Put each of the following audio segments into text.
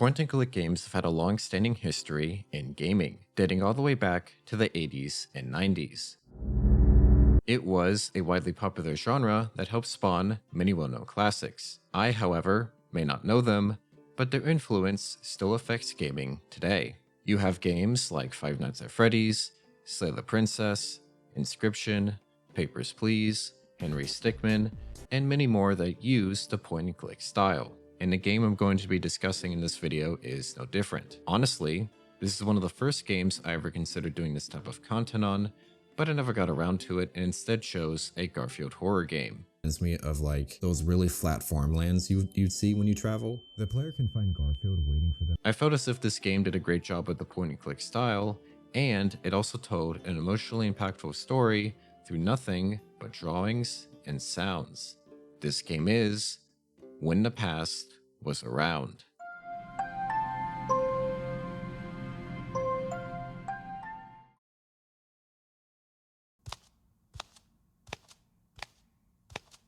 Point-and-click games have had a long-standing history in gaming, dating all the way back to the 80s and 90s. It was a widely popular genre that helped spawn many well-known classics. I, however, may not know them, but their influence still affects gaming today. You have games like Five Nights at Freddy's, Slay the Princess, Inscription, Papers, Please, Henry Stickmin, and many more that use the point-and-click style. And the game I'm going to be discussing in this video is no different. Honestly, this is one of the first games I ever considered doing this type of content on, but I never got around to it and instead chose a Garfield horror game. Reminds me of like those really flat farmlands you'd see when you travel. The player can find Garfield waiting for them. I felt as if this game did a great job with the point-and-click style, and it also told an emotionally impactful story through nothing but drawings and sounds. This game is When the Past Was Around.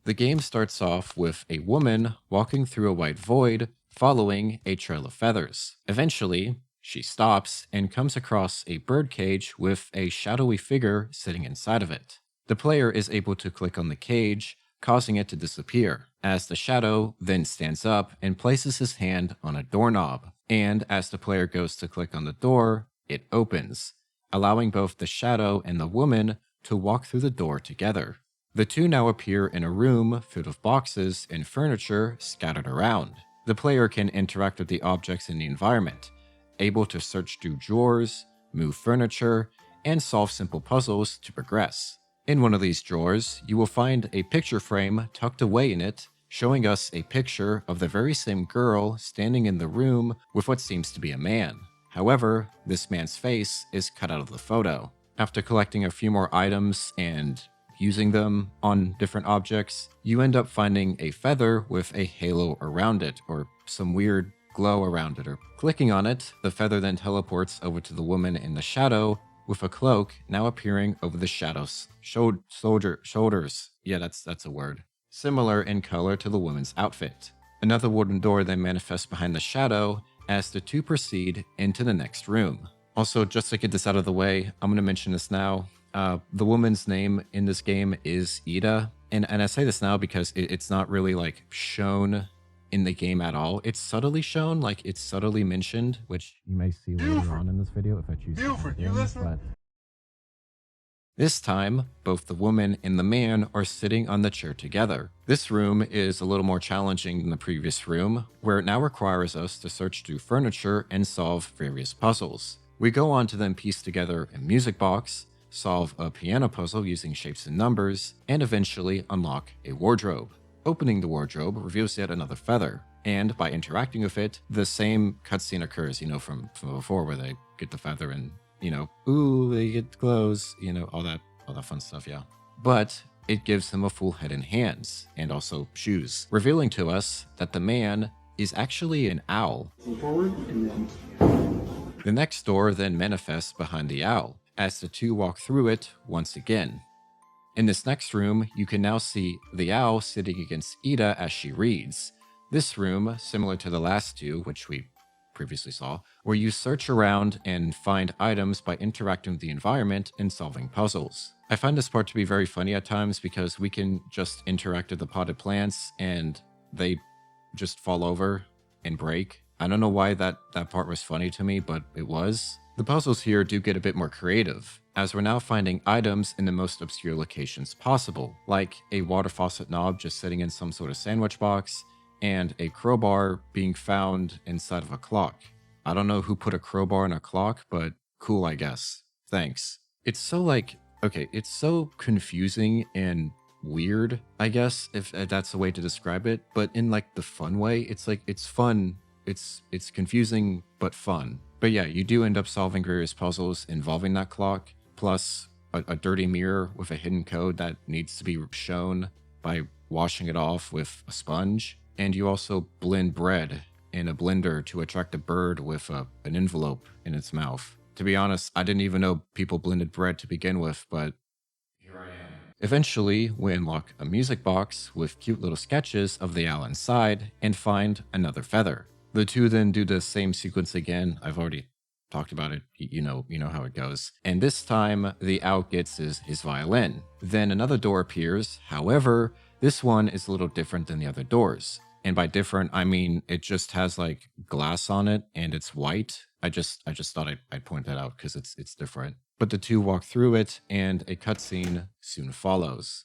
The game starts off with a woman walking through a white void following a trail of feathers. Eventually, she stops and comes across a birdcage with a shadowy figure sitting inside of it. The player is able to click on the cage, causing it to disappear, as the shadow then stands up and places his hand on a doorknob. And as the player goes to click on the door, it opens, allowing both the shadow and the woman to walk through the door together. The two now appear in a room filled with boxes and furniture scattered around. The player can interact with the objects in the environment, able to search through drawers, move furniture, and solve simple puzzles to progress. In one of these drawers, you will find a picture frame tucked away in it, showing us a picture of the very same girl standing in the room with what seems to be a man. However, this man's face is cut out of the photo. After collecting a few more items and using them on different objects, you end up finding a feather with a halo around it, or some weird glow around it, or clicking on it, the feather then teleports over to the woman in the shadow with a cloak now appearing over the shadow's shoulders. Yeah, that's a word. Similar in color to the woman's outfit. Another wooden door then manifests behind the shadow as the two proceed into the next room. Also, just to get this out of the way, I'm going to mention this now. The woman's name in this game is Ida, and I say this now because it's not really like shown in the game at all. It's subtly shown, like it's subtly mentioned, which you may see later on in this video if I choose to. But this time, both the woman and the man are sitting on the chair together. This room is a little more challenging than the previous room, where it now requires us to search through furniture and solve various puzzles. We go on to then piece together a music box, solve a piano puzzle using shapes and numbers, and eventually unlock a wardrobe. Opening the wardrobe reveals yet another feather, and by interacting with it, the same cutscene occurs, from before, where they get the feather and, ooh, they get clothes, all that fun stuff, yeah. But it gives him a full head and hands, and also shoes, revealing to us that the man is actually an owl. Forward and then... The next door then manifests behind the owl, as the two walk through it once again. In this next room, you can now see the owl sitting against Ida as she reads. This room, similar to the last two, which we previously saw, where you search around and find items by interacting with the environment and solving puzzles. I find this part to be very funny at times because we can just interact with the potted plants and they just fall over and break. I don't know why that part was funny to me, but it was. The puzzles here do get a bit more creative, as we're now finding items in the most obscure locations possible, like a water faucet knob just sitting in some sort of sandwich box, and a crowbar being found inside of a clock. I don't know who put a crowbar in a clock, but cool, I guess. Thanks. It's so it's so confusing and weird, I guess, if that's the way to describe it, but in like the fun way. It's fun. It's confusing, but fun. But yeah, you do end up solving various puzzles involving that clock, plus a dirty mirror with a hidden code that needs to be shown by washing it off with a sponge. And you also blend bread in a blender to attract a bird with an envelope in its mouth. To be honest, I didn't even know people blended bread to begin with, but here I am. Eventually, we unlock a music box with cute little sketches of the owl inside and find another feather. The two then do the same sequence again. I've already talked about it. You know how it goes. And this time, the owl gets his violin. Then another door appears. However, this one is a little different than the other doors. And by different, I mean it just has like glass on it and it's white. I just thought I'd point that out because it's different. But the two walk through it, and a cutscene soon follows.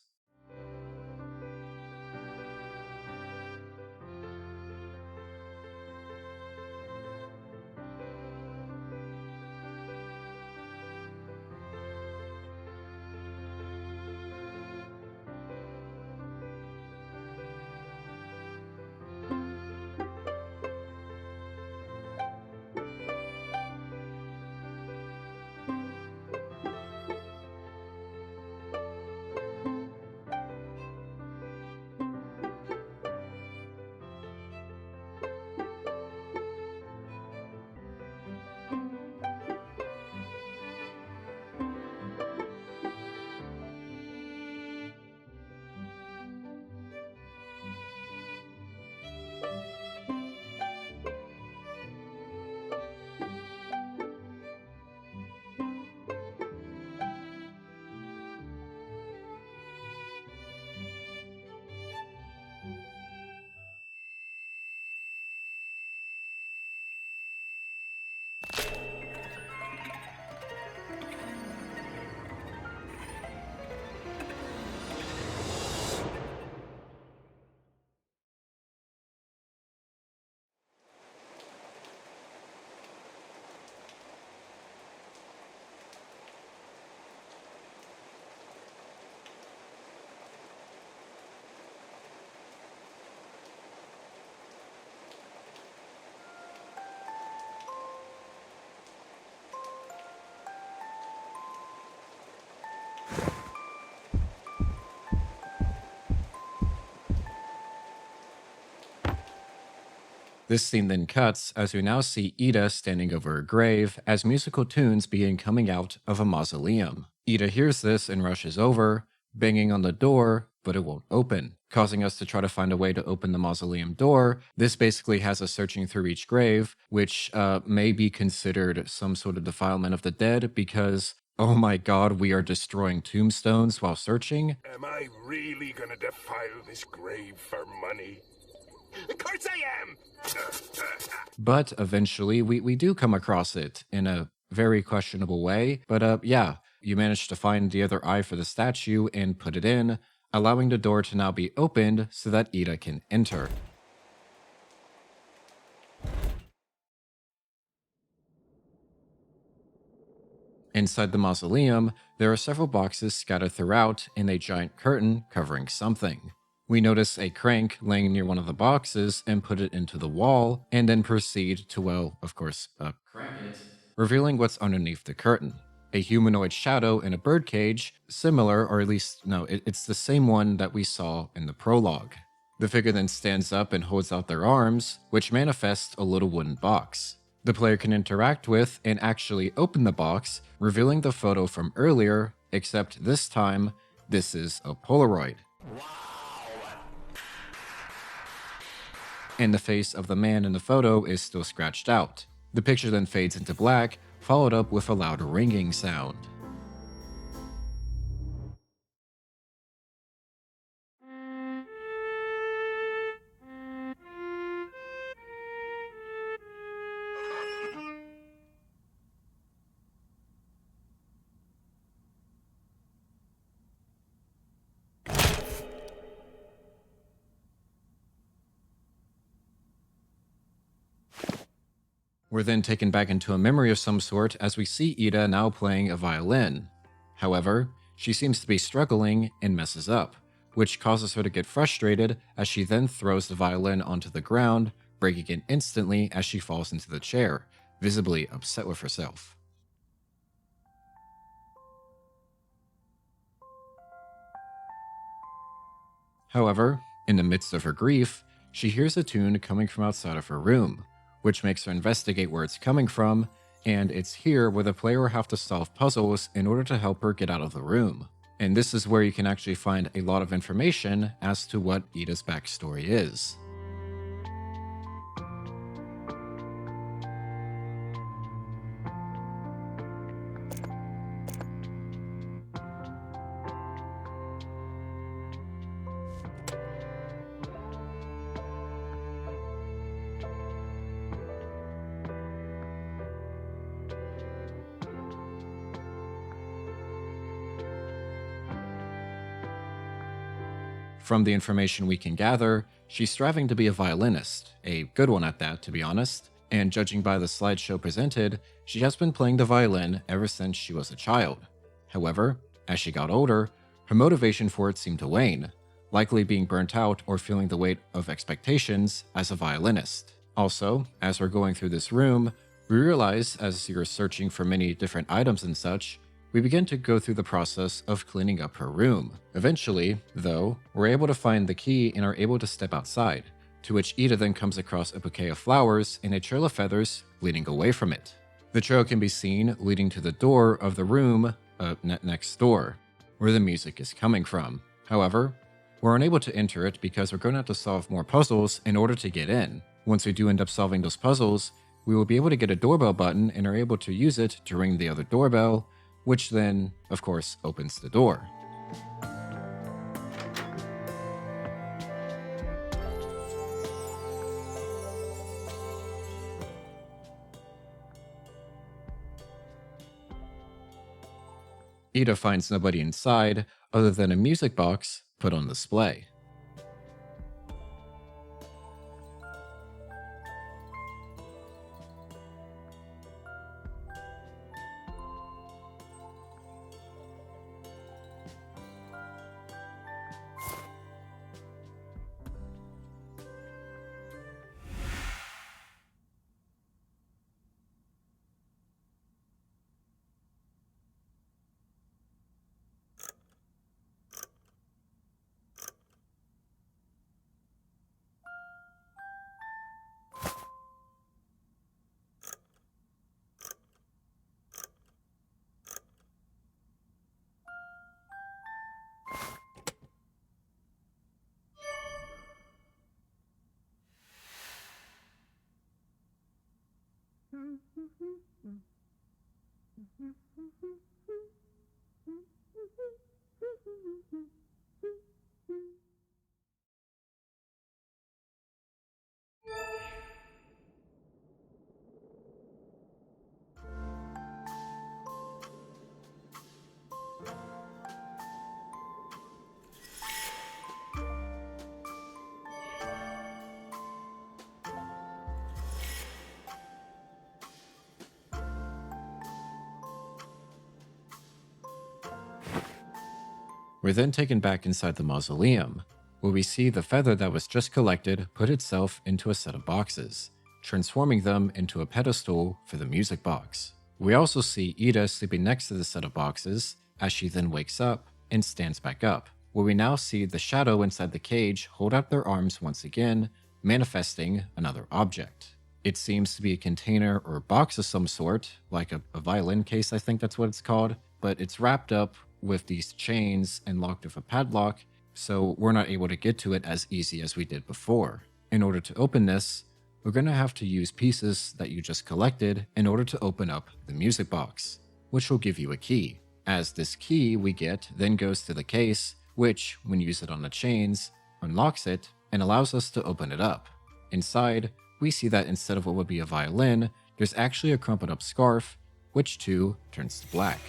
This scene then cuts as we now see Ida standing over a grave as musical tunes begin coming out of a mausoleum. Ida hears this and rushes over, banging on the door, but it won't open, causing us to try to find a way to open the mausoleum door. This basically has us searching through each grave, which may be considered some sort of defilement of the dead because, oh my god, we are destroying tombstones while searching. Am I really gonna defile this grave for money? Of course I am! But eventually we do come across it in a very questionable way. But yeah, you managed to find the other eye for the statue and put it in, allowing the door to now be opened so that Ida can enter. Inside the mausoleum, there are several boxes scattered throughout and a giant curtain covering something. We notice a crank laying near one of the boxes and put it into the wall, and then proceed to, well, of course, crank it, revealing what's underneath the curtain. A humanoid shadow in a birdcage, similar, or at least, no, it's the same one that we saw in the prologue. The figure then stands up and holds out their arms, which manifests a little wooden box. The player can interact with and actually open the box, revealing the photo from earlier, except this time, this is a Polaroid. And the face of the man in the photo is still scratched out. The picture then fades into black, followed up with a loud ringing sound. We're then taken back into a memory of some sort as we see Ida now playing a violin. However, she seems to be struggling and messes up, which causes her to get frustrated as she then throws the violin onto the ground, breaking it instantly as she falls into the chair, visibly upset with herself. However, in the midst of her grief, she hears a tune coming from outside of her room, which makes her investigate where it's coming from, and it's here where the player will have to solve puzzles in order to help her get out of the room. And this is where you can actually find a lot of information as to what Ida's backstory is. From the information we can gather, she's striving to be a violinist, a good one at that, to be honest, and judging by the slideshow presented, she has been playing the violin ever since she was a child. However, as she got older, her motivation for it seemed to wane, likely being burnt out or feeling the weight of expectations as a violinist. Also, as we're going through this room, we realize, as you're searching for many different items and such, we begin to go through the process of cleaning up her room. Eventually, though, we're able to find the key and are able to step outside, to which Ida then comes across a bouquet of flowers and a trail of feathers leading away from it. The trail can be seen leading to the door of the room next door, where the music is coming from. However, we're unable to enter it because we're going to have to solve more puzzles in order to get in. Once we do end up solving those puzzles, we will be able to get a doorbell button and are able to use it to ring the other doorbell, which then, of course, opens the door. Ida finds nobody inside other than a music box put on display. We're then taken back inside the mausoleum, where we see the feather that was just collected put itself into a set of boxes, transforming them into a pedestal for the music box. We also see Ida sleeping next to the set of boxes, as she then wakes up and stands back up, where we now see the shadow inside the cage hold out their arms once again, manifesting another object. It seems to be a container or box of some sort, like a violin case, I think that's what it's called, but it's wrapped up with these chains and locked with a padlock, so we're not able to get to it as easy as we did before. In order to open this, we're going to have to use pieces that you just collected in order to open up the music box, which will give you a key. As this key we get then goes to the case, which, when you use it on the chains, unlocks it and allows us to open it up. Inside, we see that instead of what would be a violin, there's actually a crumpled up scarf, which too turns to black.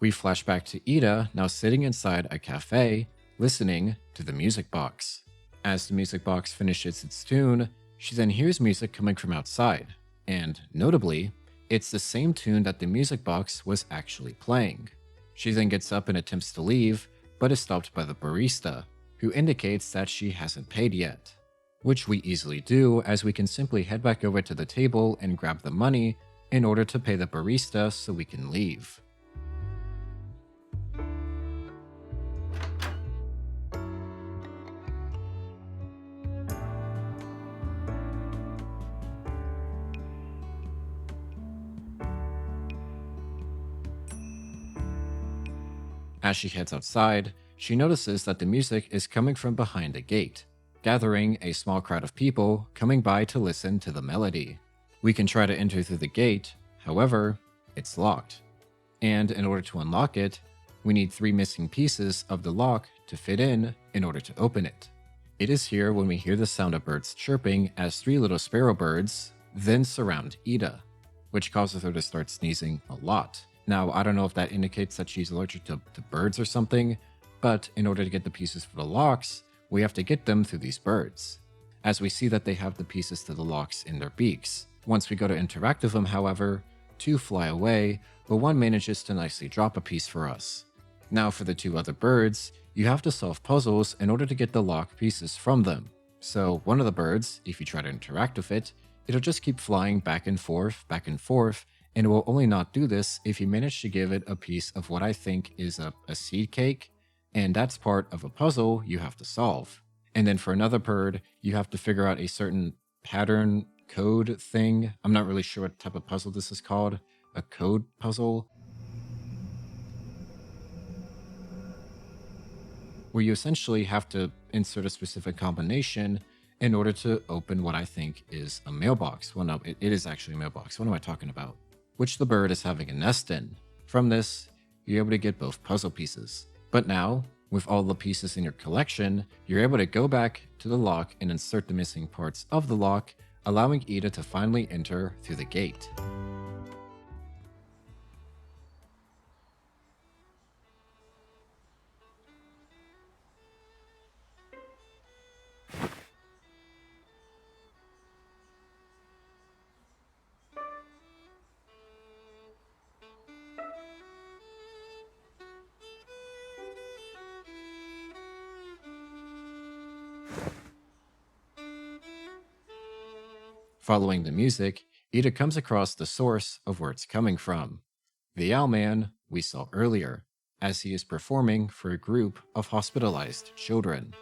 We flash back to Ida now sitting inside a cafe, listening to the music box. As the music box finishes its tune, she then hears music coming from outside, and notably, it's the same tune that the music box was actually playing. She then gets up and attempts to leave, but is stopped by the barista, who indicates that she hasn't paid yet. Which we easily do, as we can simply head back over to the table and grab the money in order to pay the barista so we can leave. As she heads outside, she notices that the music is coming from behind a gate, gathering a small crowd of people coming by to listen to the melody. We can try to enter through the gate, however, it's locked. And in order to unlock it, we need 3 missing pieces of the lock to fit in order to open it. It is here when we hear the sound of birds chirping as 3 little sparrow birds then surround Ida, which causes her to start sneezing a lot. Now, I don't know if that indicates that she's allergic to birds or something, but in order to get the pieces for the locks, we have to get them through these birds, as we see that they have the pieces to the locks in their beaks. Once we go to interact with them, however, 2 fly away, but 1 manages to nicely drop a piece for us. Now for the 2 other birds, you have to solve puzzles in order to get the lock pieces from them. So one of the birds, if you try to interact with it, it'll just keep flying back and forth, and it will only not do this if you manage to give it a piece of what I think is a seed cake, and that's part of a puzzle you have to solve. And then for another bird, you have to figure out a certain pattern code thing. I'm not really sure what type of puzzle this is called. A code puzzle, where you essentially have to insert a specific combination in order to open what I think is a mailbox. Well, no, it is actually a mailbox. What am I talking about? Which the bird is having a nest in. From this, you're able to get both puzzle pieces. But now, with all the pieces in your collection, you're able to go back to the lock and insert the missing parts of the lock, allowing Ida to finally enter through the gate. Following the music, Ida comes across the source of where it's coming from, the Owlman we saw earlier, as he is performing for a group of hospitalized children.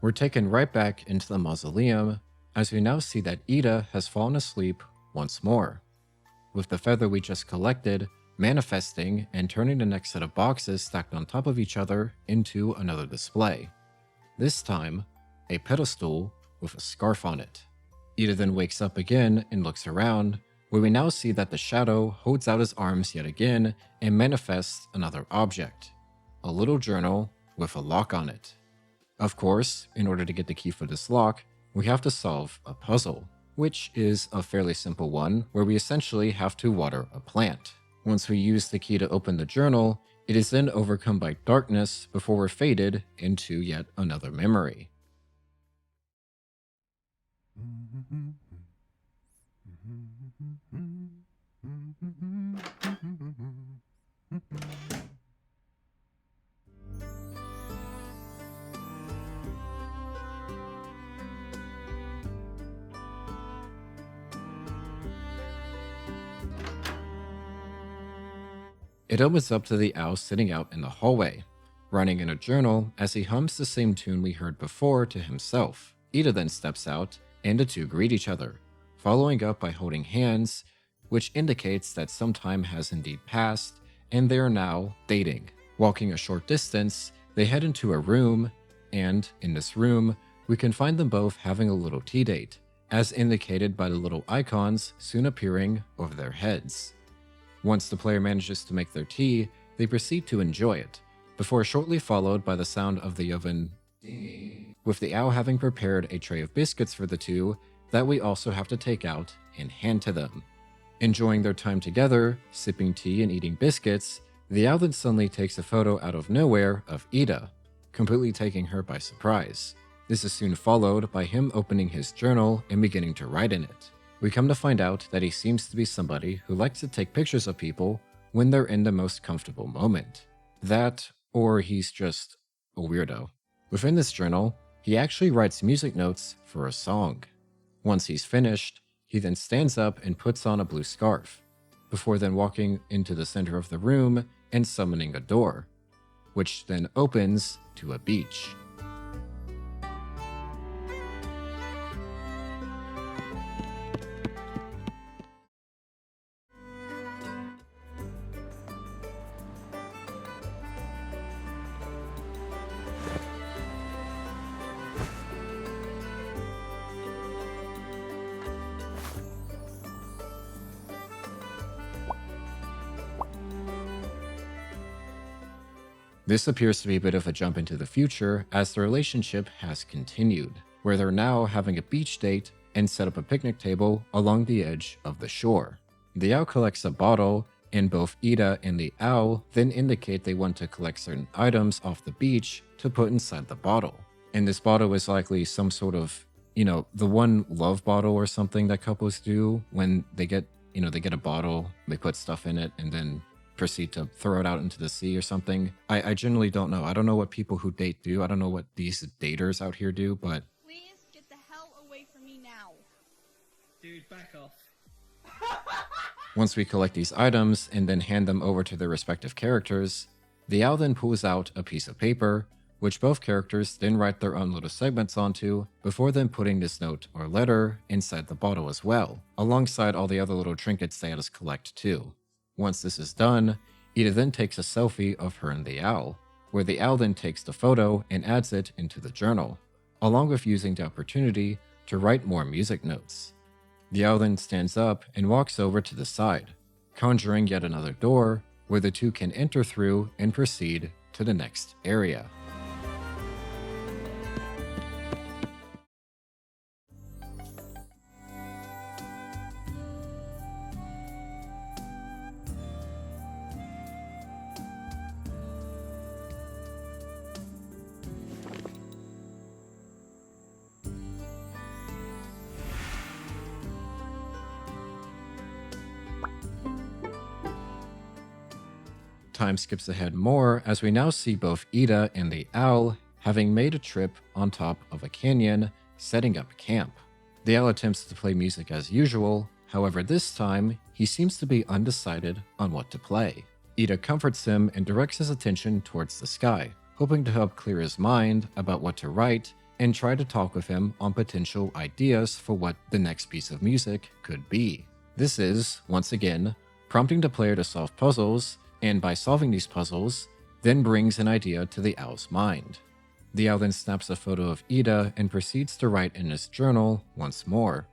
We're taken right back into the mausoleum, as we now see that Ida has fallen asleep once more, with the feather we just collected manifesting and turning the next set of boxes stacked on top of each other into another display. This time, a pedestal with a scarf on it. Ida then wakes up again and looks around, where we now see that the shadow holds out his arms yet again and manifests another object, a little journal with a lock on it. Of course, in order to get the key for this lock, we have to solve a puzzle, which is a fairly simple one where we essentially have to water a plant. Once we use the key to open the journal, it is then overcome by darkness before we're faded into yet another memory. It opens up to the owl sitting out in the hallway, running in a journal as he hums the same tune we heard before to himself. Ida then steps out, and the two greet each other, following up by holding hands, which indicates that some time has indeed passed, and they are now dating. Walking a short distance, they head into a room, and in this room, we we can find them both having a little tea date, as indicated by the little icons soon appearing over their heads. Once the player manages to make their tea, they proceed to enjoy it, before shortly followed by the sound of the oven dinging, with the owl having prepared a tray of biscuits for the two that we also have to take out and hand to them. Enjoying their time together, sipping tea and eating biscuits, the owl then suddenly takes a photo out of nowhere of Ida, completely taking her by surprise. This is soon followed by him opening his journal and beginning to write in it. We come to find out that he seems to be somebody who likes to take pictures of people when they're in the most comfortable moment. That, or he's just a weirdo. Within this journal, he actually writes music notes for a song. Once he's finished, he then stands up and puts on a blue scarf, before then walking into the center of the room and summoning a door, which then opens to a beach. This appears to be a bit of a jump into the future as the relationship has continued, where they're now having a beach date and set up a picnic table along the edge of the shore. The owl collects a bottle, and both Ida and the owl then indicate they want to collect certain items off the beach to put inside the bottle. And this bottle is likely some sort of, the one love bottle or something that couples do when they get a bottle, they put stuff in it, and then proceed to throw it out into the sea or something. I generally don't know. I don't know what people who date do. I don't know what these daters out here do, but... Please get the hell away from me now. Dude, back off. Once we collect these items and then hand them over to their respective characters, the owl then pulls out a piece of paper, which both characters then write their own little segments onto, before then putting this note or letter inside the bottle as well, alongside all the other little trinkets they had us collect too. Once this is done, Ida then takes a selfie of her and the owl, where the owl then takes the photo and adds it into the journal, along with using the opportunity to write more music notes. The owl then stands up and walks over to the side, conjuring yet another door where the two can enter through and proceed to the next area. Time skips ahead more as we now see both Ida and the owl having made a trip on top of a canyon, setting up camp. The owl attempts to play music as usual, however this time he seems to be undecided on what to play. Ida comforts him and directs his attention towards the sky, hoping to help clear his mind about what to write and try to talk with him on potential ideas for what the next piece of music could be. This is, once again, prompting the player to solve puzzles, and by solving these puzzles, then brings an idea to the owl's mind. The owl then snaps a photo of Ida and proceeds to write in his journal once more,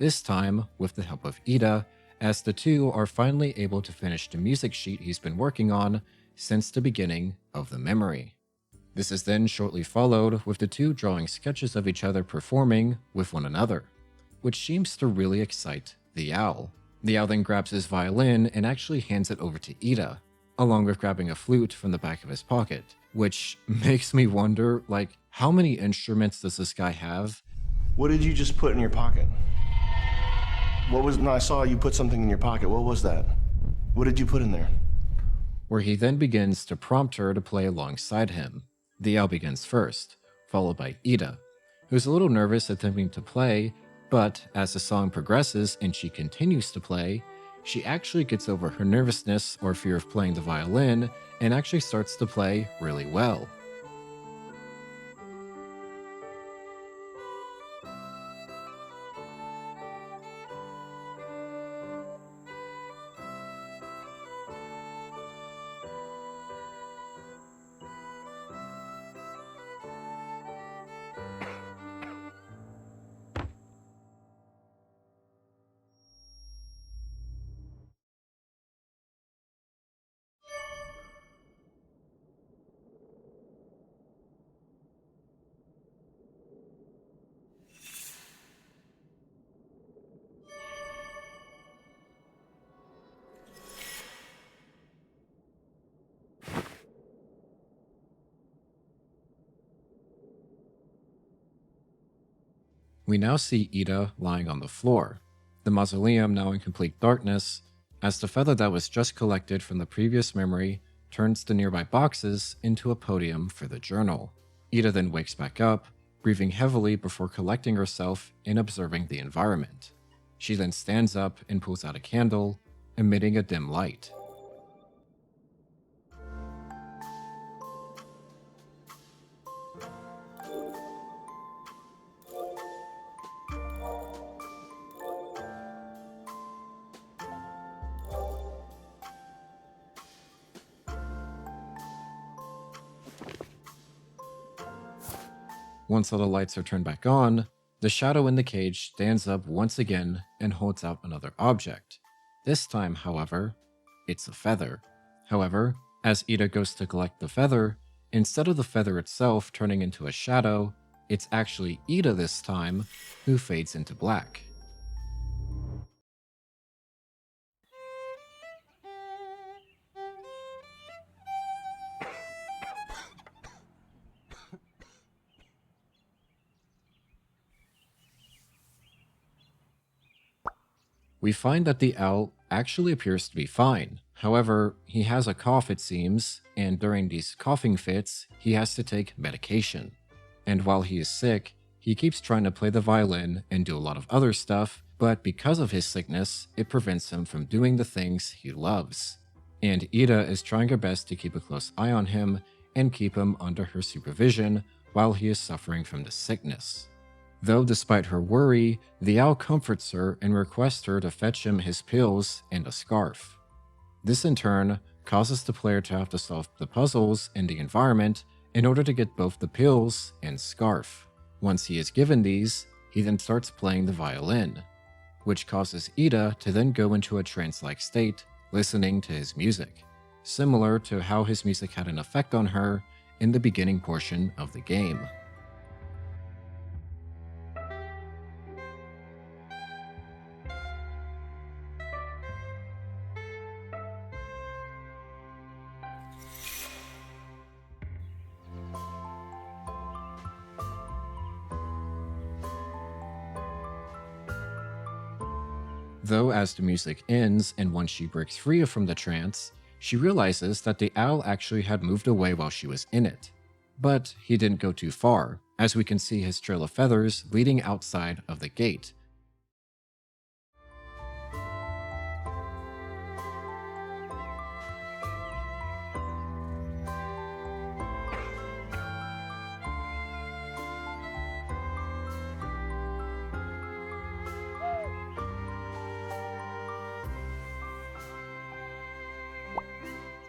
this time with the help of Ida, as the two are finally able to finish the music sheet he's been working on since the beginning of the memory. This is then shortly followed with the two drawing sketches of each other performing with one another, which seems to really excite the owl. The owl then grabs his violin and actually hands it over to Ida, along with grabbing a flute from the back of his pocket, which makes me wonder, how many instruments does this guy have? What did you just put in your pocket? No, I saw you put something in your pocket. What was that? What did you put in there? Where he then begins to prompt her to play alongside him. The owl begins first, followed by Ida, who's a little nervous attempting to play, but as the song progresses and she continues to play, she actually gets over her nervousness or fear of playing the violin and actually starts to play really well. We now see Ida lying on the floor, the mausoleum now in complete darkness, as the feather that was just collected from the previous memory turns the nearby boxes into a podium for the journal. Ida then wakes back up, breathing heavily before collecting herself and observing the environment. She then stands up and pulls out a candle, emitting a dim light. Once all the lights are turned back on, the shadow in the cage stands up once again and holds out another object. This time, however, it's a feather. However, as Ida goes to collect the feather, instead of the feather itself turning into a shadow, it's actually Ida this time who fades into black. We find that the owl actually appears to be fine. However, he has a cough it seems, and during these coughing fits, he has to take medication. And while he is sick, he keeps trying to play the violin and do a lot of other stuff, but because of his sickness, it prevents him from doing the things he loves. And Ida is trying her best to keep a close eye on him and keep him under her supervision while he is suffering from the sickness. Though despite her worry, the owl comforts her and requests her to fetch him his pills and a scarf. This in turn causes the player to have to solve the puzzles in the environment in order to get both the pills and scarf. Once he is given these, he then starts playing the violin, which causes Ida to then go into a trance-like state, listening to his music, similar to how his music had an effect on her in the beginning portion of the game. Though as the music ends and once she breaks free from the trance, she realizes that the owl actually had moved away while she was in it. But he didn't go too far, as we can see his trail of feathers leading outside of the gate.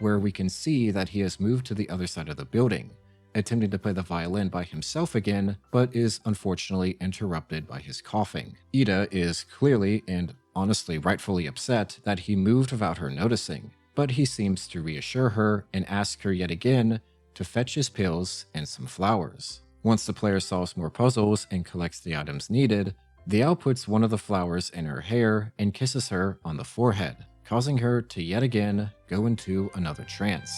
Where we can see that he has moved to the other side of the building, attempting to play the violin by himself again, but is unfortunately interrupted by his coughing. Ida is clearly and honestly rightfully upset that he moved without her noticing, but he seems to reassure her and ask her yet again to fetch his pills and some flowers. Once the player solves more puzzles and collects the items needed, the owl puts one of the flowers in her hair and kisses her on the forehead, causing her to yet again go into another trance.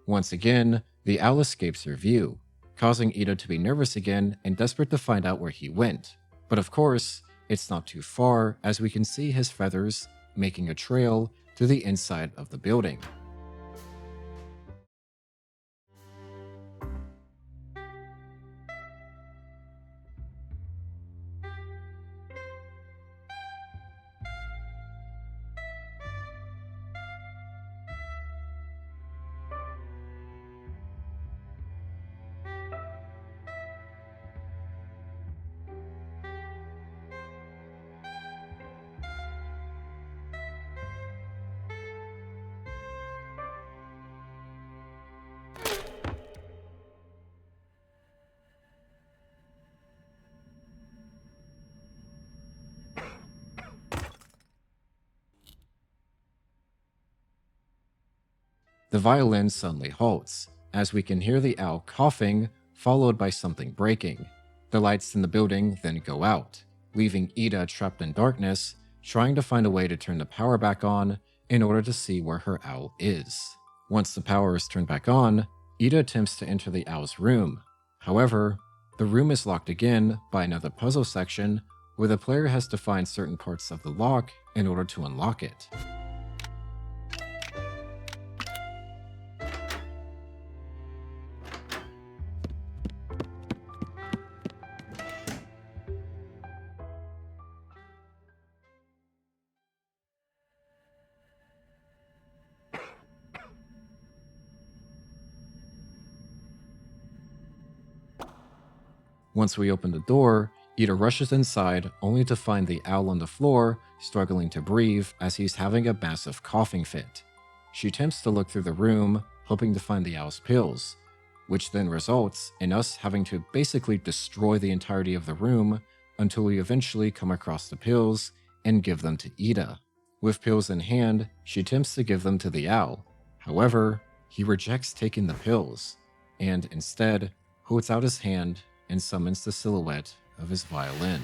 Once again, the owl escapes her view, causing Ida to be nervous again and desperate to find out where he went. But of course, it's not too far, as we can see his feathers making a trail to the inside of the building. The violin suddenly halts, as we can hear the owl coughing, followed by something breaking. The lights in the building then go out, leaving Ida trapped in darkness, trying to find a way to turn the power back on in order to see where her owl is. Once the power is turned back on, Ida attempts to enter the owl's room. However, the room is locked again by another puzzle section where the player has to find certain parts of the lock in order to unlock it. Once we open the door, Ida rushes inside only to find the owl on the floor, struggling to breathe as he's having a massive coughing fit. She attempts to look through the room, hoping to find the owl's pills, which then results in us having to basically destroy the entirety of the room until we eventually come across the pills and give them to Ida. With pills in hand, she attempts to give them to the owl. However, he rejects taking the pills, and instead holds out his hand and summons the silhouette of his violin.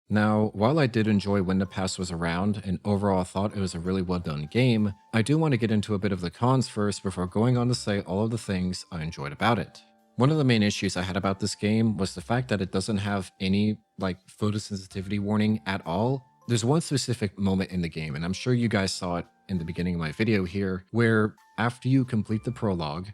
Now, while I did enjoy when the past was around and overall thought it was a really well done game, I do want to get into a bit of the cons first before going on to say all of the things I enjoyed about it. One of the main issues I had about this game was the fact that it doesn't have any photosensitivity warning at all. There's one specific moment in the game, and I'm sure you guys saw it in the beginning of my video here, where after you complete the prologue,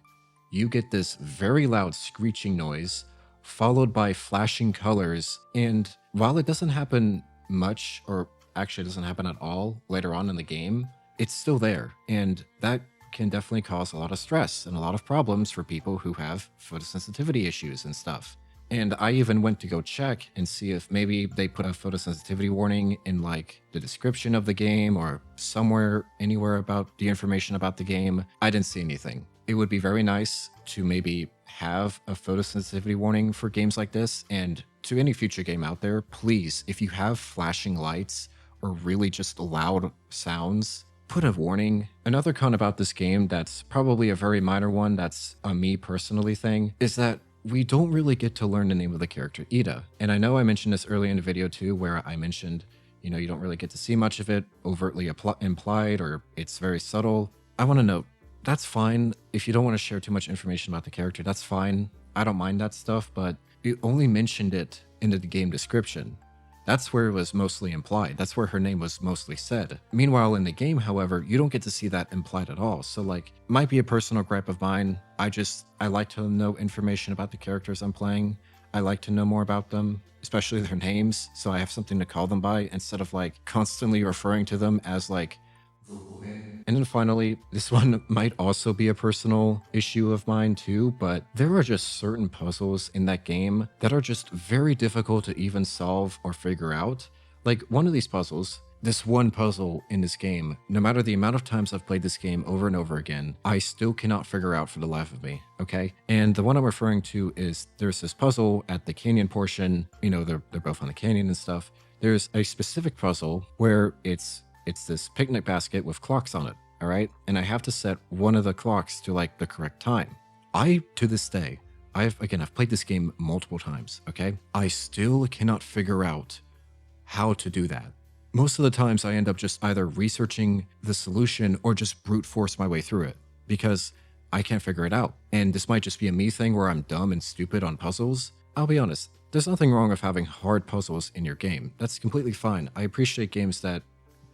you get this very loud screeching noise followed by flashing colors, and while it doesn't happen much, or actually doesn't happen at all later on in the game, it's still there, and that can definitely cause a lot of stress and a lot of problems for people who have photosensitivity issues and stuff. And I even went to go check and see if maybe they put a photosensitivity warning in the description of the game or somewhere, anywhere about the information about the game. I didn't see anything. It would be very nice to maybe have a photosensitivity warning for games like this, and to any future game out there, please, if you have flashing lights or really just loud sounds, put a warning. Another con about this game that's probably a very minor one, that's a me personally thing, is that we don't really get to learn the name of the character Ida. And I know I mentioned this earlier in the video too, where I mentioned, you don't really get to see much of it overtly implied, or it's very subtle. I want to note, that's fine. If you don't want to share too much information about the character, that's fine. I don't mind that stuff, but it only mentioned it in the game description. That's where it was mostly implied. That's where her name was mostly said. Meanwhile, in the game, however, you don't get to see that implied at all. So might be a personal gripe of mine. I like to know information about the characters I'm playing. I like to know more about them, especially their names, so I have something to call them by instead of constantly referring to them as And then finally, this one might also be a personal issue of mine too, but there are just certain puzzles in that game that are just very difficult to even solve or figure out. One of these puzzles, this one puzzle in this game, no matter the amount of times I've played this game over and over again, I still cannot figure out for the life of me, okay? And the one I'm referring to is there's this puzzle at the canyon portion, they're both on the canyon and stuff. There's a specific puzzle where it's this picnic basket with clocks on it, all right? And I have to set one of the clocks to the correct time. To this day, I've played this game multiple times, okay? I still cannot figure out how to do that. Most of the times I end up just either researching the solution or just brute force my way through it because I can't figure it out. And this might just be a me thing where I'm dumb and stupid on puzzles. I'll be honest, there's nothing wrong with having hard puzzles in your game. That's completely fine. I appreciate games that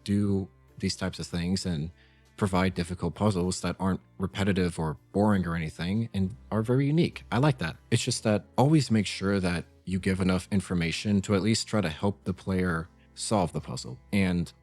do these types of things and provide difficult puzzles that aren't repetitive or boring or anything and are very unique. I like that. It's just that always make sure that you give enough information to at least try to help the player solve the puzzle and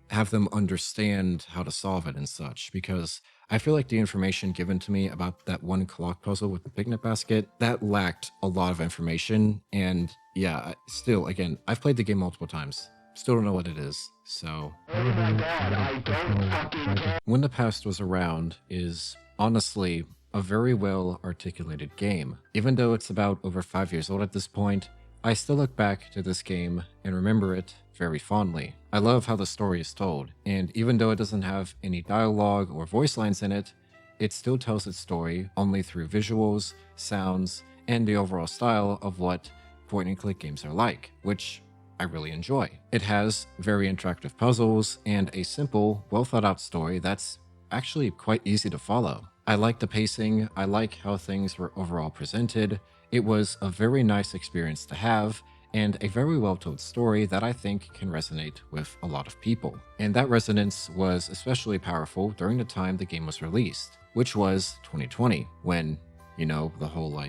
have them understand how to solve it and such, because I feel like the information given to me about that one clock puzzle with the picnic basket, that lacked a lot of information. And yeah, still, again, I've played the game multiple times. Still don't know what it is, so... Oh my god, I don't fucking care. When the Past Was Around is honestly a very well articulated game. Even though it's about over 5 years old at this point, I still look back to this game and remember it very fondly. I love how the story is told, and even though it doesn't have any dialogue or voice lines in it, it still tells its story only through visuals, sounds, and the overall style of what point-and-click games are like, which I really enjoy. It has very interactive puzzles and a simple, well-thought-out story that's actually quite easy to follow. I like the pacing, I like how things were overall presented. It was a very nice experience to have, and a very well-told story that I think can resonate with a lot of people. And that resonance was especially powerful during the time the game was released, which was 2020, when, the whole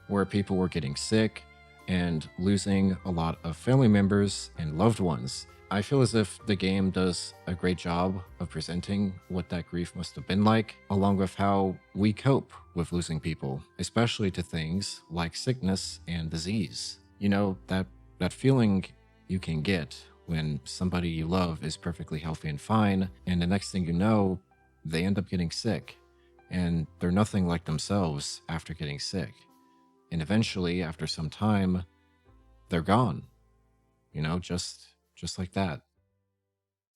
where people were getting sick and losing a lot of family members and loved ones. I feel as if the game does a great job of presenting what that grief must have been like, along with how we cope with losing people, especially to things like sickness and disease. That feeling you can get when somebody you love is perfectly healthy and fine, and the next thing you know, they end up getting sick, and they're nothing like themselves after getting sick. And eventually, after some time, they're gone. Just like that.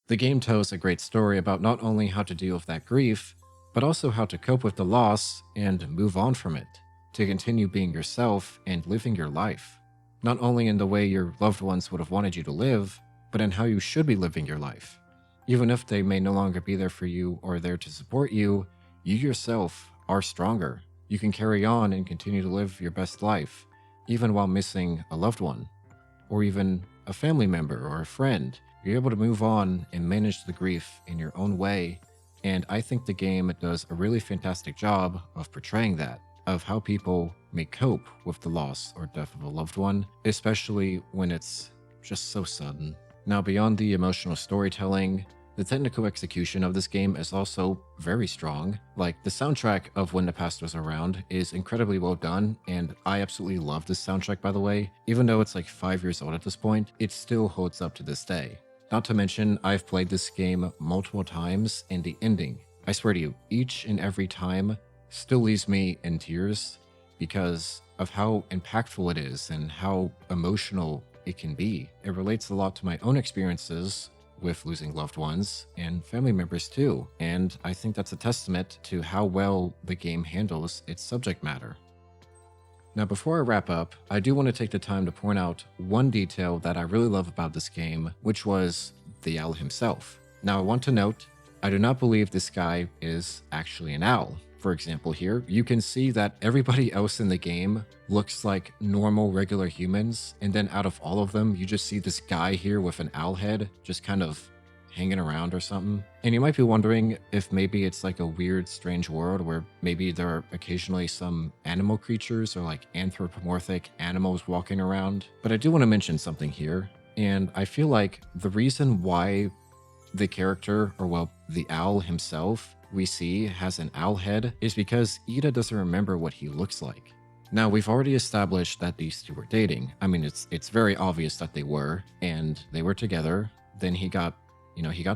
The game tells a great story about not only how to deal with that grief, but also how to cope with the loss and move on from it, to continue being yourself and living your life. not only in the way your loved ones would have wanted you to live, but in how you should be living your life. Even if they may no longer be there for you or there to support you, you yourself are stronger. You can carry on and continue to live your best life, even while missing a loved one, or even a family member or a friend. You're able to move on and manage the grief in your own way, and I think the game does a really fantastic job of portraying that, of how people may cope with the loss or death of a loved one, especially when it's just so sudden. Now, beyond the emotional storytelling, the technical execution of this game is also very strong. Like, the soundtrack of When the Past Was Around is incredibly well done, and I absolutely love this soundtrack, by the way. Even though it's like 5 years old at this point, it still holds up to this day. Not to mention, I've played this game multiple times, and the ending, I swear to you, each and every time still leaves me in tears because of how impactful it is and how emotional it can be. It relates a lot to my own experiences with losing loved ones and family members too, and I think that's a testament to how well the game handles its subject matter. Now, before I wrap up, I do want to take the time to point out one detail that I really love about this game, which was the owl himself. Now, I want to note, I do not believe this guy is actually an owl. For example, here, you can see that everybody else in the game looks like normal, regular humans, and then out of all of them, you just see this guy here with an owl head just kind of hanging around or something. And you might be wondering if maybe it's like a weird, strange world where maybe there are occasionally some animal creatures or like anthropomorphic animals walking around. But I do want to mention something here, and I feel like the reason why the character, or well, the owl himself, we see has an owl head is because Ida doesn't remember what he looks like. Now, we've already established that these two were dating. I mean, it's very obvious that they were, and they were together. Then he got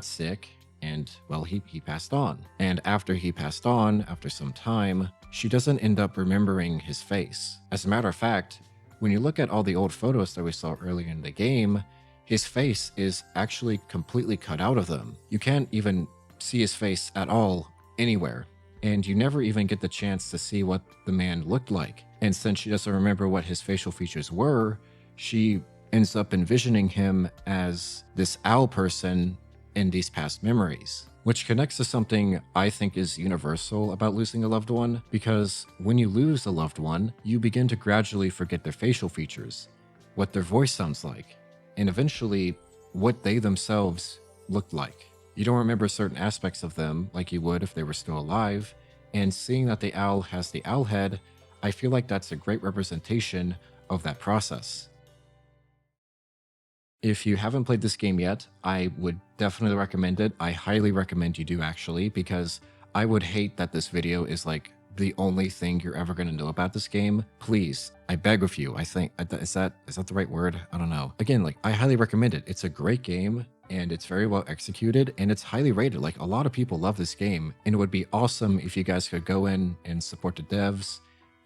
sick, and well, he passed on. And after he passed on, after some time, she doesn't end up remembering his face. As a matter of fact, when you look at all the old photos that we saw earlier in the game, his face is actually completely cut out of them. You can't even see his face at all anywhere, and you never even get the chance to see what the man looked like. And since she doesn't remember what his facial features were, she ends up envisioning him as this owl person in these past memories, which connects to something I think is universal about losing a loved one, because when you lose a loved one, you begin to gradually forget their facial features, what their voice sounds like, and eventually what they themselves looked like. You don't remember certain aspects of them like you would if they were still alive, and seeing that the owl has the owl head, I feel like that's a great representation of that process. If you haven't played this game yet, I would definitely recommend it. I highly recommend you do, actually, because I would hate that this video is like the only thing you're ever going to know about this game. Please, I beg of you. I think, is that the right word? I don't know. Again, like, I highly recommend it. It's a great game, and it's very well executed, and it's highly rated. Like, a lot of people love this game, and it would be awesome if you guys could go in and support the devs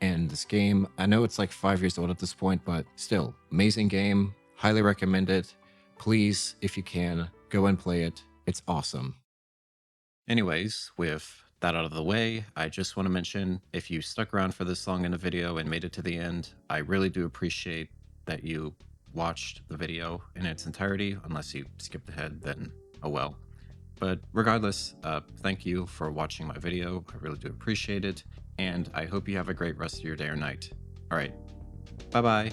and this game. I know it's like 5 years old at this point, but still, amazing game. Highly recommend it. Please, if you can, go and play it. It's awesome. Anyways, with that out of the way, I just want to mention, if you stuck around for this long in the video and made it to the end, I really do appreciate that you watched the video in its entirety. Unless you skipped ahead, then oh well. But regardless, thank you for watching my video. I really do appreciate it, and I hope you have a great rest of your day or night. All right, bye-bye.